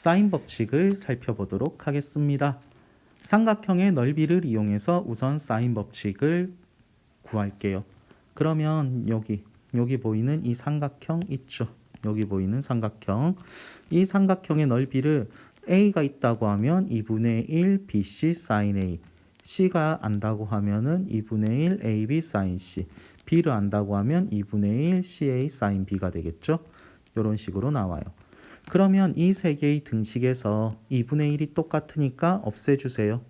사인 법칙을 살펴보도록 하겠습니다. 삼각형의 넓이를 이용해서 우선 사인 법칙을 구할게요. 그러면 여기 보이는 이 삼각형 있죠? 여기 보이는 삼각형. 이 삼각형의 넓이를 A가 있다고 하면 2분의 1 BC sin A, C가 안다고 하면은 2분의 1 AB sin C, B를 안다고 하면 2분의 1 CA sin B가 되겠죠? 이런 식으로 나와요. 그러면 이 세 개의 등식에서 2분의 1이 똑같으니까 없애주세요.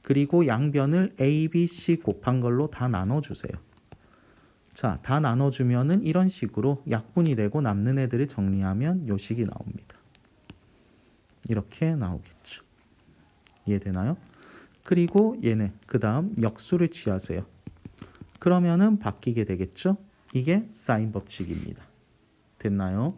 그리고 양변을 A, B, C 곱한 걸로 다 나눠주세요. 자, 다 나눠주면은 이런 식으로 약분이 되고 남는 애들을 정리하면 요 식이 나옵니다. 이렇게 나오겠죠. 이해되나요? 그리고 얘네 그 다음 역수를 취하세요. 그러면은 바뀌게 되겠죠? 이게 사인 법칙입니다. 됐나요?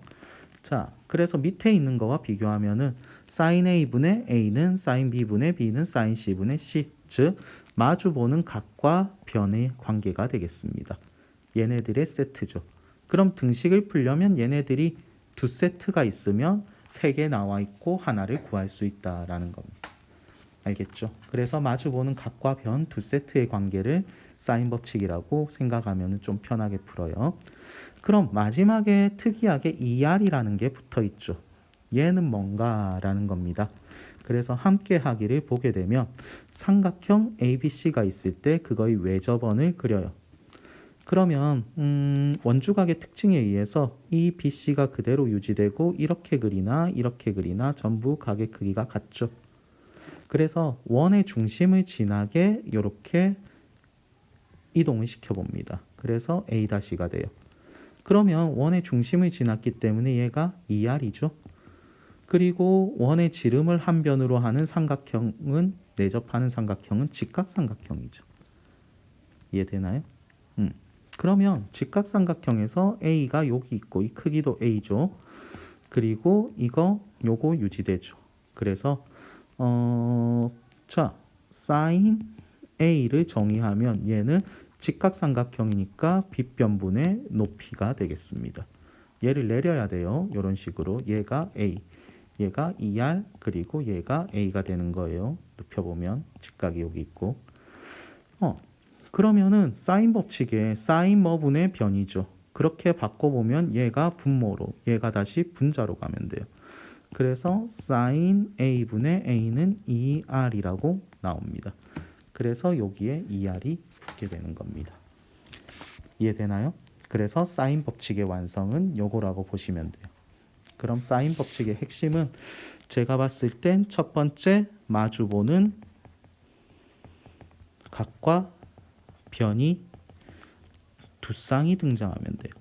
자, 그래서 밑에 있는 거와 비교하면은 sin A분의 A는 sin B분의 B는 sin C분의 C, 즉 마주보는 각과 변의 관계가 되겠습니다. 얘네들의 세트죠. 그럼 등식을 풀려면 얘네들이 두 세트가 있으면 세 개 나와 있고 하나를 구할 수 있다라는 겁니다. 알겠죠? 그래서 마주보는 각과 변 두 세트의 관계를 사인 법칙이라고 생각하면 좀 편하게 풀어요. 그럼 마지막에 특이하게 ER이라는 게 붙어 있죠. 얘는 뭔가라는 겁니다. 그래서 함께 하기를 보게 되면 삼각형 ABC가 있을 때 그거의 외접원을 그려요. 그러면 원주각의 특징에 의해서 이 BC가 그대로 유지되고 이렇게 그리나 이렇게 그리나 전부 각의 크기가 같죠. 그래서 원의 중심을 지나게 이렇게 이동을 시켜봅니다. 그래서 A-가 돼요. 그러면 원의 중심을 지났기 때문에 얘가 ER이죠. 그리고 원의 지름을 한 변으로 하는 삼각형은 내접하는 삼각형은 직각삼각형이죠. 이해되나요? 그러면 직각삼각형에서 A가 여기 있고 이 크기도 A죠. 그리고 요거 유지되죠. 그래서 자, sin A를 정의하면 얘는 직각삼각형이니까 빗변분의 높이가 되겠습니다. 얘를 내려야 돼요. 이런 식으로 얘가 A, 얘가 ER, 그리고 얘가 A가 되는 거예요. 눕혀보면 직각이 여기 있고 그러면은 사인 법칙에 사인 뭐분의 변이죠. 그렇게 바꿔보면 얘가 분모로, 얘가 다시 분자로 가면 돼요. 그래서 sin A분의 A는 ER이라고 나옵니다. 그래서 여기에 ER이 붙게 되는 겁니다. 이해되나요? 그래서 사인 법칙의 완성은 요거라고 보시면 돼요. 그럼 사인 법칙의 핵심은 제가 봤을 땐 첫 번째 마주보는 각과 변이 두 쌍이 등장하면 돼요.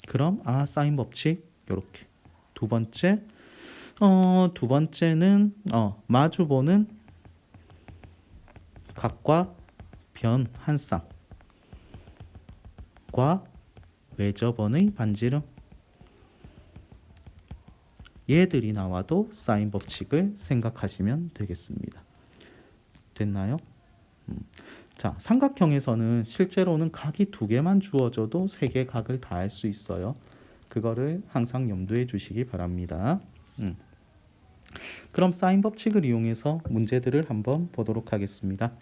그럼 사인 법칙 요렇게. 두 번째는 마주보는 각과 변 한 쌍과 외접원의 반지름. 얘들이 나와도 사인 법칙을 생각하시면 되겠습니다. 됐나요? 자, 삼각형에서는 실제로는 각이 두 개만 주어져도 세 개 각을 다 할 수 있어요. 그거를 항상 염두에 주시기 바랍니다. 그럼 사인 법칙을 이용해서 문제들을 한번 보도록 하겠습니다.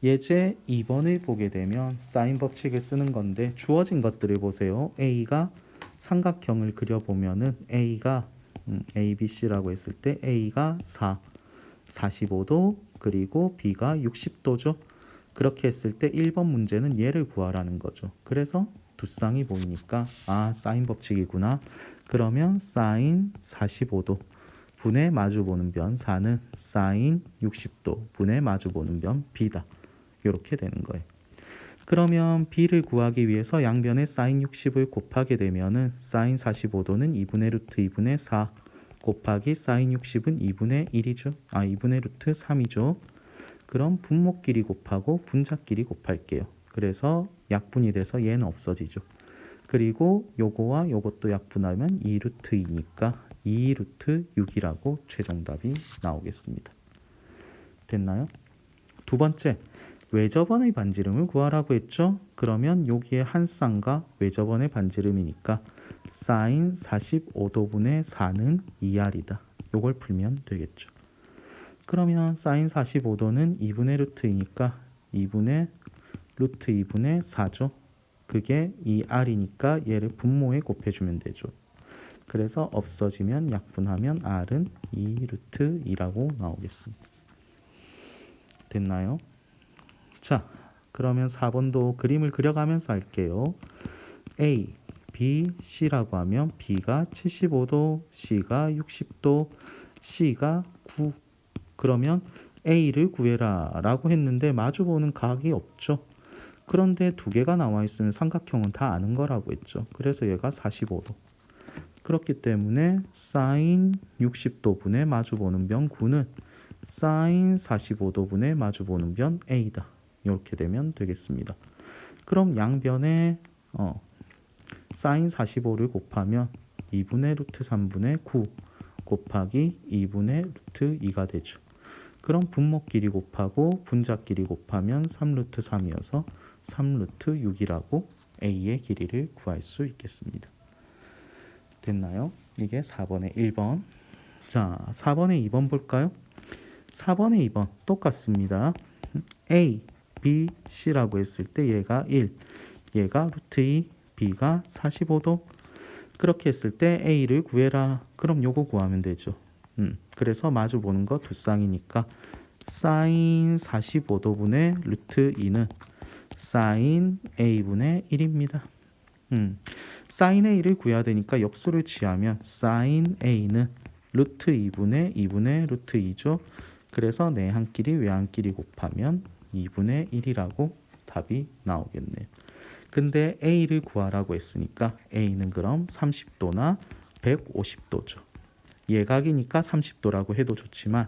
예제 2번을 보게 되면 사인 법칙을 쓰는 건데 주어진 것들을 보세요. A가 삼각형을 그려보면은 A가 ABC라고 했을 때 A가 45도 그리고 B가 60도죠. 그렇게 했을 때 1번 문제는 얘를 구하라는 거죠. 그래서 두 쌍이 보이니까 사인 법칙이구나. 그러면 사인 45도 분의 마주보는 변 4는 사인 60도 분의 마주보는 변 B다. 이렇게 되는 거예요. 그러면 B를 구하기 위해서 양변에 사인 60을 곱하게 되면은 사인 45도는 2분의 루트 2분의 4 곱하기 사인 60은 2분의 1이죠. 2분의 루트 3이죠. 그럼 분모끼리 곱하고 분자끼리 곱할게요. 그래서 약분이 돼서 얘는 없어지죠. 그리고 요거와 요것도 약분하면 2루트 2니까 2루트 6이라고 최종답이 나오겠습니다. 됐나요? 두 번째, 외접원의 반지름을 구하라고 했죠. 그러면 여기에 한 쌍과 외접원의 반지름이니까 사인 45도분의 4는 2R이다. 요걸 풀면 되겠죠. 그러면 사인 45도는 2분의 루트 2니까 2분의 루트 2분의 4죠. 그게 2r이니까 얘를 분모에 곱해주면 되죠. 그래서 없어지면 약분하면 r은 2 루트 2라고 나오겠습니다. 됐나요? 자, 그러면 4번도 그림을 그려가면서 할게요. A, B, C라고 하면 B가 75도, C가 60도, C가 9. 그러면 A를 구해라 라고 했는데 마주보는 각이 없죠. 그런데 두 개가 나와 있으면 삼각형은 다 아는 거라고 했죠. 그래서 얘가 45도. 그렇기 때문에 사인 60도분의 마주보는 변 9는 사인 45도분의 마주보는 변 A다. 이렇게 되면 되겠습니다. 그럼 양변에 사인 45를 곱하면 2분의 루트 3분의 9 곱하기 2분의 루트 2가 되죠. 그럼 분모끼리 곱하고 분자끼리 곱하면 3루트 3이어서 3루트 6이라고 A의 길이를 구할 수 있겠습니다. 됐나요? 이게 4번의 1번. 자, 4번의 2번 볼까요? 4번의 2번 똑같습니다. A, B, C라고 했을 때 얘가 1, 얘가 루트 2, B가 45도. 그렇게 했을 때 A를 구해라. 그럼 요거 구하면 되죠. 그래서 마주 보는 거 두 쌍이니까 사인 45도분의 루트 2는 사인 A분의 1입니다. 사인 A를 구해야 되니까 역수를 취하면 사인 A는 루트 2분의 루트 2죠. 그래서 내한끼리 외한끼리 곱하면 2분의 1이라고 답이 나오겠네요. 근데 A를 구하라고 했으니까 A는 그럼 30도나 150도죠. 예각이니까 30도라고 해도 좋지만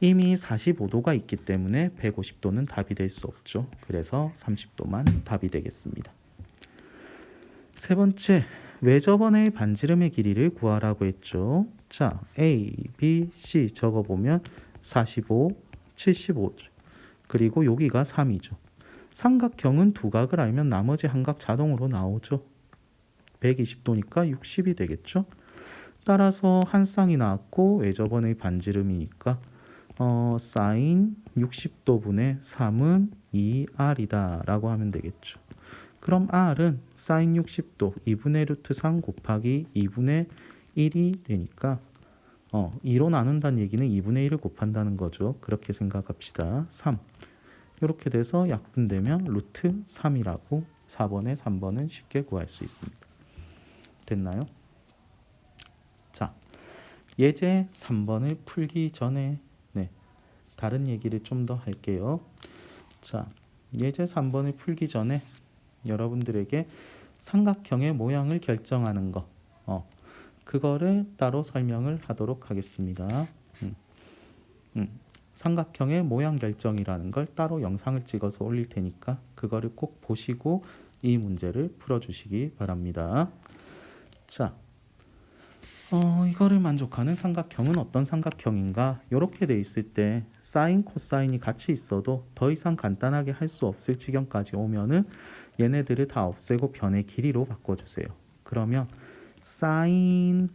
이미 45도가 있기 때문에 150도는 답이 될 수 없죠. 그래서 30도만 답이 되겠습니다. 세 번째, 왜 저번에 반지름의 길이를 구하라고 했죠? 자, A, B, C 적어보면 45, 75죠. 그리고 여기가 3이죠. 삼각형은 두 각을 알면 나머지 한 각 자동으로 나오죠. 120도니까 60이 되겠죠. 따라서 한 쌍이 나왔고 외접원의 반지름이니까 사인 60도분의 3은 2r이다 라고 하면 되겠죠. 그럼 r은 사인 60도 2분의 루트 3 곱하기 2분의 1이 되니까 2로 나눈다는 얘기는 2분의 1을 곱한다는 거죠. 그렇게 생각합시다. 3 이렇게 돼서 약분되면 루트 3이라고 4번에 3번은 쉽게 구할 수 있습니다. 됐나요? 자, 예제 3번을 풀기 전에 다른 얘기를 좀 더 할게요. 자, 예제 3번을 풀기 전에 여러분들에게 삼각형의 모양을 결정하는 거 그거를 따로 설명을 하도록 하겠습니다. 삼각형의 모양 결정이라는 걸 따로 영상을 찍어서 올릴 테니까 그거를 꼭 보시고 이 문제를 풀어주시기 바랍니다. 자, 이거를 만족하는 삼각형은 어떤 삼각형인가? 이렇게 돼 있을 때 사인, 코사인이 같이 있어도 더 이상 간단하게 할 수 없을 지경까지 오면은 얘네들을 다 없애고 변의 길이로 바꿔주세요. 그러면 사인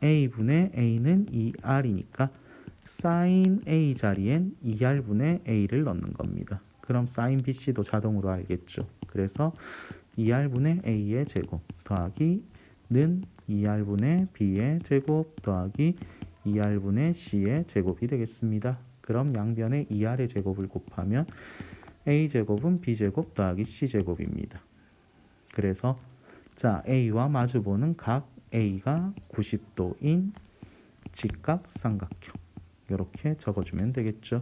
A분의 A는 2R이니까 사인 A 자리엔 2R분의 A를 넣는 겁니다. 그럼 사인 BC도 자동으로 알겠죠. 그래서 2R분의 A의 제곱 더하기 는 2R분의 B의 제곱 더하기 2R분의 C의 제곱이 되겠습니다. 그럼 양변에 2R의 제곱을 곱하면 A제곱은 B제곱 더하기 C제곱입니다. 그래서 자, A와 마주보는 각 A가 90도인 직각 삼각형 이렇게 적어주면 되겠죠.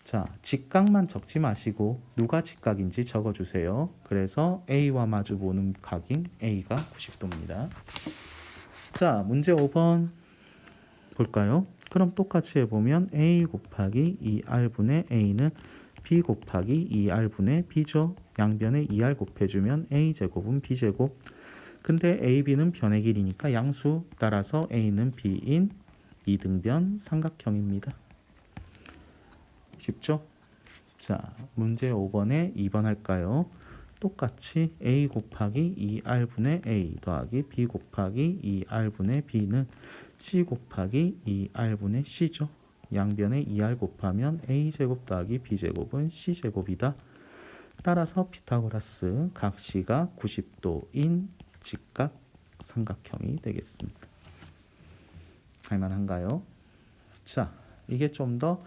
자, 직각만 적지 마시고 누가 직각인지 적어주세요. 그래서 A와 마주보는 각인 A가 90도입니다. 자, 문제 5번 볼까요? 그럼 똑같이 해보면 A 곱하기 2R분의 A는 B 곱하기 2R분의 B죠. 양변에 2R 곱해주면 A제곱은 B제곱. 근데 AB는 변의 길이니까 양수 따라서 A는 B인 이등변 삼각형입니다. 쉽죠? 자, 문제 5번에 2번 할까요? 똑같이 a 곱하기 2r분의 a 더하기 b 곱하기 2r분의 b는 c 곱하기 2r분의 c죠. 양변에 2r 곱하면 a제곱 더하기 b제곱은 c제곱이다. 따라서 피타고라스 각 C가 90도인 직각 삼각형이 되겠습니다. 할만한가요? 자, 이게 좀 더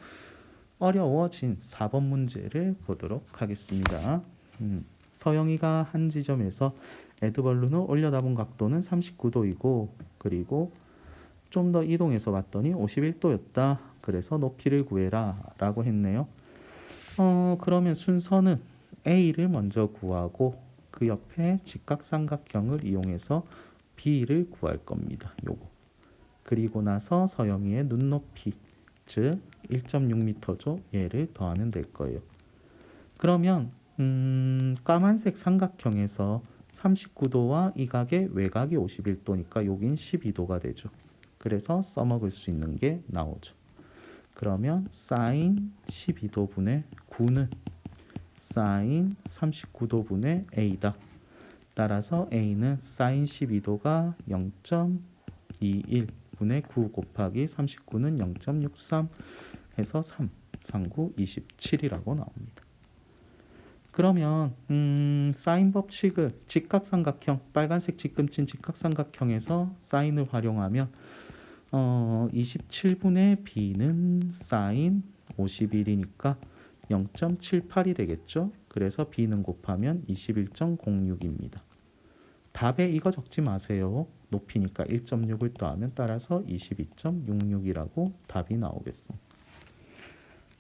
어려워진 4번 문제를 보도록 하겠습니다. 서영이가 한 지점에서 에드벌룬을 올려다본 각도는 39도이고 그리고 좀 더 이동해서 봤더니 51도였다. 그래서 높이를 구해라 라고 했네요. 그러면 순서는 A를 먼저 구하고 그 옆에 직각삼각형을 이용해서 B를 구할 겁니다. 요거. 그리고 나서 서영이의 눈높이, 즉 1.6m죠. 얘를 더하면 될 거예요. 그러면 까만색 삼각형에서 39도와 이 각의 외곽이 51도니까 여긴 12도가 되죠. 그래서 써먹을 수 있는 게 나오죠. 그러면 사인 12도분의 9는 사인 39도분의 a다. 따라서 a는 사인 12도가 0.21분의 9 곱하기 39는 0.63 해서 3, 39, 27이라고 나옵니다. 그러면 사인 법칙을 직각삼각형, 빨간색 지금친 직각삼각형에서 사인을 활용하면 27분의 b는 사인 51이니까 0.78이 되겠죠. 그래서 b는 곱하면 21.06입니다. 답에 이거 적지 마세요. 높이니까 1.6을 더하면 따라서 22.66이라고 답이 나오겠습니다.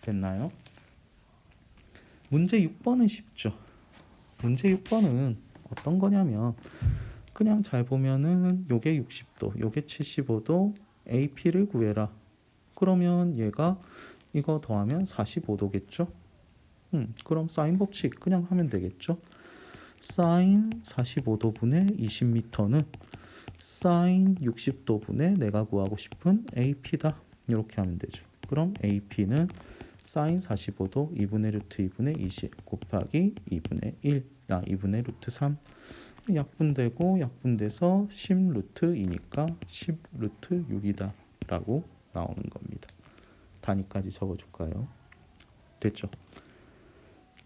됐나요? 문제 6번은 쉽죠. 문제 6번은 어떤 거냐면 그냥 잘 보면은 요게 60도, 요게 75도, AP를 구해라. 그러면 얘가 이거 더하면 45도겠죠? 그럼 사인 법칙 그냥 하면 되겠죠? 사인 45도분의 20m는 사인 60도분의 내가 구하고 싶은 AP다. 이렇게 하면 되죠. 그럼 AP는 사인 45도 2분의 루트 2분의 20 곱하기 2분의 1, 2분의 루트 3 약분되고 약분돼서 10 루트 2니까 10 루트 6이다 라고 나오는 겁니다. 단위까지 적어줄까요? 됐죠?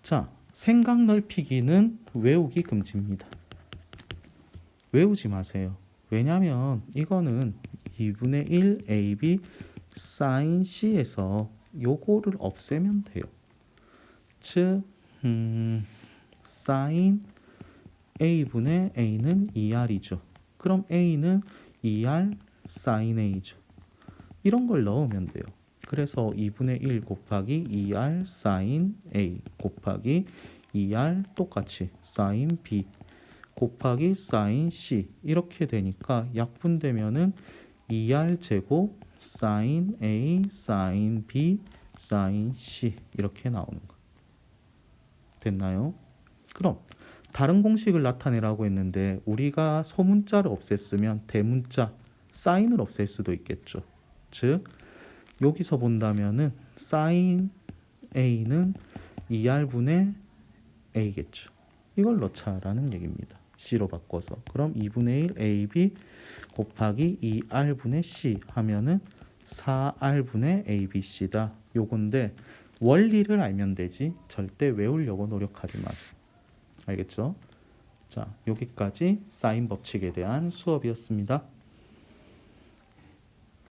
자, 생각 넓히기는 외우기 금지입니다. 외우지 마세요. 왜냐면 이거는 2분의 1 AB 사인 C에서 요거를 없애면 돼요. 즉 사인 A분의 A는 2R이죠. 그럼 A는 2R 사인 A죠. 이런 걸 넣으면 돼요. 그래서 2분의 1 곱하기 2R 사인 A 곱하기 2R 똑같이 사인 B 곱하기 사인 C 이렇게 되니까 약분되면은 2R 제곱 사인 A 사인 B 사인 C 이렇게 나오는 거. 됐나요? 그럼 다른 공식을 나타내라고 했는데 우리가 소문자를 없앴으면 대문자 사인을 없앨 수도 있겠죠. 즉 여기서 본다면은 사인 A는 2R분의 A겠죠. 이걸 넣자라는 얘기입니다. C로 바꿔서. 그럼 2분의 1 AB 곱하기 2R분의 C 하면은 4R분의 ABC다. 요건데 원리를 알면 되지 절대 외우려고 노력하지 마세요. 알겠죠? 자, 여기까지 사인 법칙에 대한 수업이었습니다.